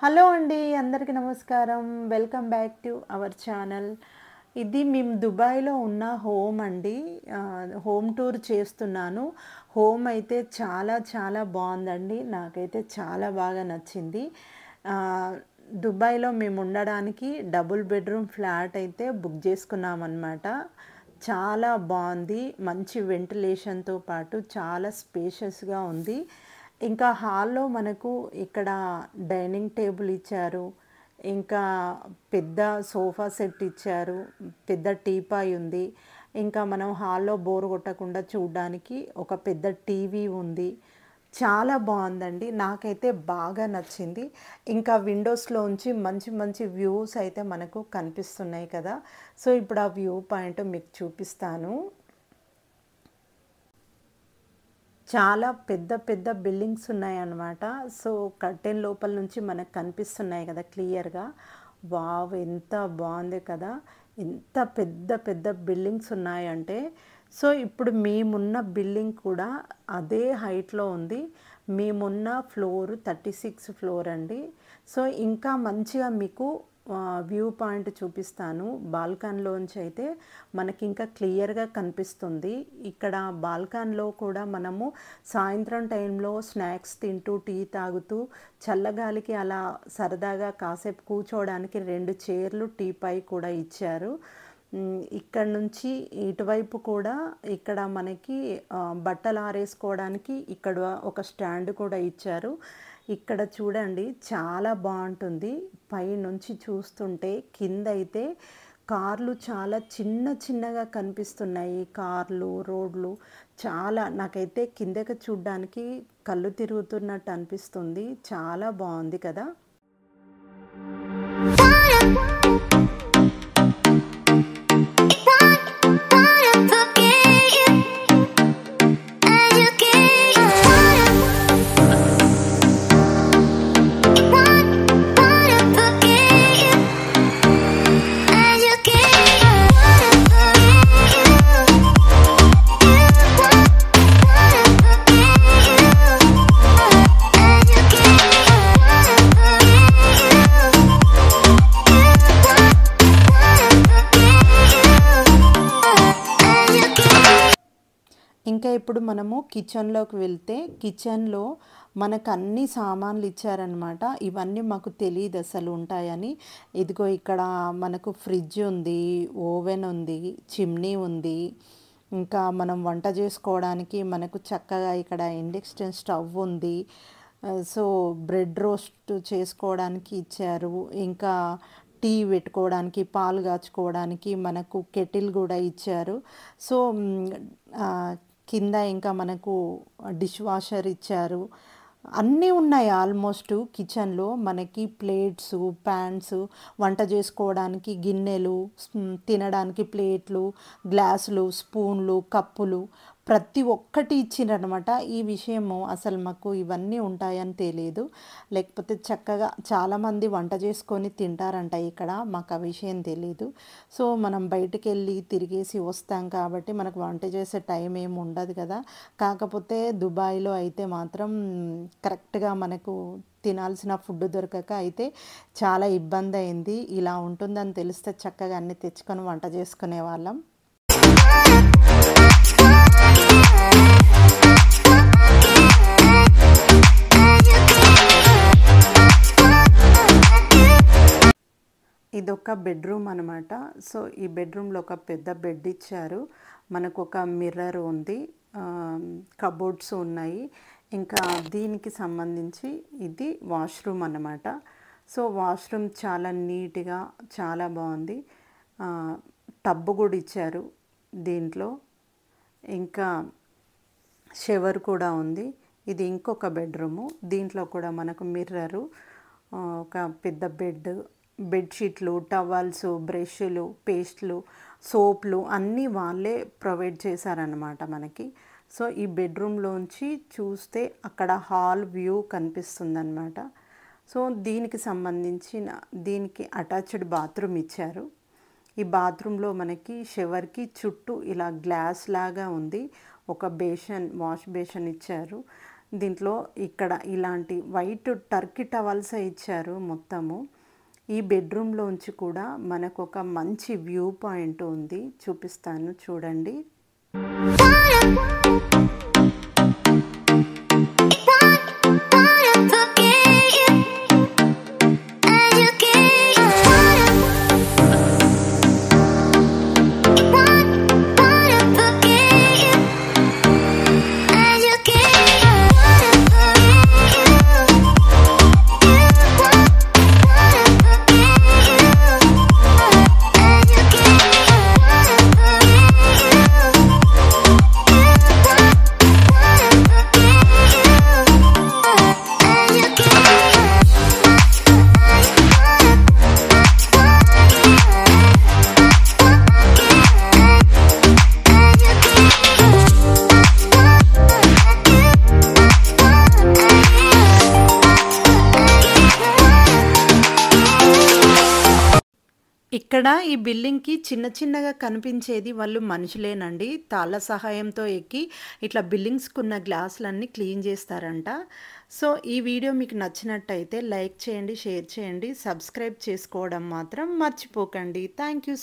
Hello అండి, అందరికీ నమస్కారం. Welcome back to our channel. ఇది మేము దుబాయ్లో ఉన్న హోమ్ అండి. హోమ్ టూర్ చేస్తున్నాను. హోమ్ అయితే చాలా చాలా బాగుందండి. నాకైతే చాలా బాగా నచ్చింది. ఆ, దుబాయ్లో మేము ఉండడానికి డబుల్ బెడ్రూమ్ ఫ్లాట్ అయితే బుక్ చేసుకున్నామన్నమాట. చాలా బాగుంది. మంచి వెంటిలేషన్తో పాటు చాలా స్పేషియస్గా ఉంది. ఇంకా హాల్లో మనకు ఇక్కడ డైనింగ్ టేబుల్ ఇచ్చారు. ఇంకా పెద్ద సోఫా సెట్ ఇచ్చారు. పెద్ద టీపాయ్ ఉంది. ఇంకా మనం హాల్లో బోర్ కొట్టకుండా చూడడానికి ఒక పెద్ద టీవీ ఉంది. చాలా బాగుందండి. నాకైతే బాగా నచ్చింది. ఇంకా విండోస్లోంచి మంచి మంచి వ్యూస్ అయితే మనకు కనిపిస్తున్నాయి కదా. సో ఇప్పుడు ఆ వ్యూ పాయింట్ మీకు చూపిస్తాను. చాలా పెద్ద పెద్ద బిల్డింగ్స్ ఉన్నాయన్నమాట. సో కర్టెన్ లోపల నుంచి మనకు కనిపిస్తున్నాయి కదా క్లియర్గా. వావ్, ఎంత బాగుంది కదా. ఎంత పెద్ద పెద్ద బిల్డింగ్స్ ఉన్నాయంటే, సో ఇప్పుడు మేమున్న బిల్డింగ్ కూడా అదే హైట్లో ఉంది. మేమున్న ఫ్లోర్ 36 ఫ్లోర్ అండి. సో ఇంకా మంచిగా మీకు వ్యూ పాయింట్ చూపిస్తాను. బాల్కనీలోంచి అయితే మనకి ఇంకా క్లియర్గా కనిపిస్తుంది. ఇక్కడ బాల్కనీలో కూడా మనము సాయంత్రం టైంలో స్నాక్స్ తింటూ టీ తాగుతూ చల్లగాలికి అలా సరదాగా కాసేపు కూర్చోవడానికి 2 చైర్లు టీపై కూడా ఇచ్చారు. ఇక్కడ నుంచి ఇటువైపు కూడా ఇక్కడ మనకి బట్టలు ఆరేసుకోవడానికి ఇక్కడ ఒక స్టాండ్ కూడా ఇచ్చారు. ఇక్కడ చూడండి, చాలా బాగుంటుంది. పైనుంచి చూస్తుంటే కింద అయితే కార్లు చాలా చిన్న చిన్నగా కనిపిస్తున్నాయి. కార్లు, రోడ్లు చాలా, నాకైతే కిందకి చూడడానికి కళ్ళు తిరుగుతున్నట్టు అనిపిస్తుంది. చాలా బాగుంది కదా. ఇంకా ఇప్పుడు మనము కిచెన్లోకి వెళ్తే, కిచెన్లో మనకు అన్ని సామాన్లు ఇచ్చారనమాట. ఇవన్నీ మాకు తెలియదు అసలు ఉంటాయని. ఇదిగో ఇక్కడ మనకు ఫ్రిడ్జ్ ఉంది, ఓవెన్ ఉంది, చిమ్నీ ఉంది. ఇంకా మనం వంట చేసుకోవడానికి మనకు చక్కగా ఇక్కడ ఇండక్షన్ స్టవ్ ఉంది. సో బ్రెడ్ రోస్ట్ చేసుకోవడానికి ఇచ్చారు. ఇంకా టీ పెట్టుకోవడానికి, పాలు కాచుకోవడానికి మనకు కెటిల్ కూడా ఇచ్చారు. సో కింద ఇంకా మనకు డిష్ వాషర్ ఇచ్చారు. అన్నీ ఉన్నాయి ఆల్మోస్ట్ కిచెన్లో. మనకి ప్లేట్స్, ప్యాన్స్, వంట చేసుకోవడానికి గిన్నెలు, తినడానికి ప్లేట్లు, గ్లాసులు, స్పూన్లు, కప్పులు ప్రతి ఒక్కటి ఇచ్చిండ్రనమాట. ఈ విషయము అసలు మాకు ఇవన్నీ ఉంటాయని తెలియదు. లేకపోతే చక్కగా చాలామంది వంట చేసుకొని తింటారంట ఇక్కడ. మాకు ఆ విషయం తెలీదు. సో మనం బయటికి వెళ్ళి తిరిగేసి వస్తాం కాబట్టి మనకు వంట చేసే టైం ఏమి ఉండదు కదా. కాకపోతే దుబాయ్లో అయితే మాత్రం కరెక్ట్గా మనకు తినాల్సిన ఫుడ్ దొరకక అయితే చాలా ఇబ్బంది అయింది. ఇలా ఉంటుందని తెలిస్తే చక్కగా అన్నీ తెచ్చుకొని వంట చేసుకునే వాళ్ళం. ఇదొక బెడ్రూమ్ అనమాట. సో ఈ బెడ్రూమ్లో ఒక పెద్ద బెడ్ ఇచ్చారు. మనకు ఒక మిర్రర్ ఉంది, కబోర్డ్స్ ఉన్నాయి. ఇంకా దీనికి సంబంధించి ఇది వాష్రూమ్ అన్నమాట. సో వాష్రూమ్ చాలా నీట్గా చాలా బాగుంది. టబ్ కూడా ఇచ్చారు దీంట్లో. ఇంకా షవర్ కూడా ఉంది. ఇది ఇంకొక బెడ్రూము. దీంట్లో కూడా మనకు మిర్రరు, ఒక పెద్ద బెడ్షీట్లు, టవల్స్, బ్రష్లు, పేస్ట్లు, సోప్లు అన్నీ వాళ్ళే ప్రొవైడ్ చేశారనమాట మనకి. సో ఈ బెడ్రూమ్లోంచి చూస్తే అక్కడ హాల్ వ్యూ కనిపిస్తుందన్నమాట. సో దీనికి సంబంధించిన దీనికి అటాచ్డ్ బాత్రూమ్ ఇచ్చారు. ఈ బాత్రూంలో మనకి షవర్కి చుట్టూ ఇలా గ్లాస్ లాగా ఉంది. ఒక బేషన్, వాష్ బేషన్ ఇచ్చారు. దీంట్లో ఇక్కడ ఇలాంటి వైట్ టర్కీ టవల్సే ఇచ్చారు మొత్తము. ఈ బెడ్రూమ్లోంచి కూడా మనకు ఒక మంచి వ్యూ పాయింట్ ఉంది, చూపిస్తాను చూడండి. ఇక్కడ ఈ బిల్డింగ్‌కి చిన్న చిన్నగా కనిపించేది వాళ్ళు మనుషులేనండి. తాళ్ళ సహాయంతో ఎక్కి ఇట్లా బిల్డింగ్స్‌కున్న గ్లాసులన్నీ క్లీన్ చేస్తారంట. సో, ఈ వీడియో మీకు నచ్చినట్టయితే లైక్ చేయండి, షేర్ చేయండి, సబ్స్క్రైబ్ చేసుకోవడం మాత్రం మర్చిపోకండి. Thank you.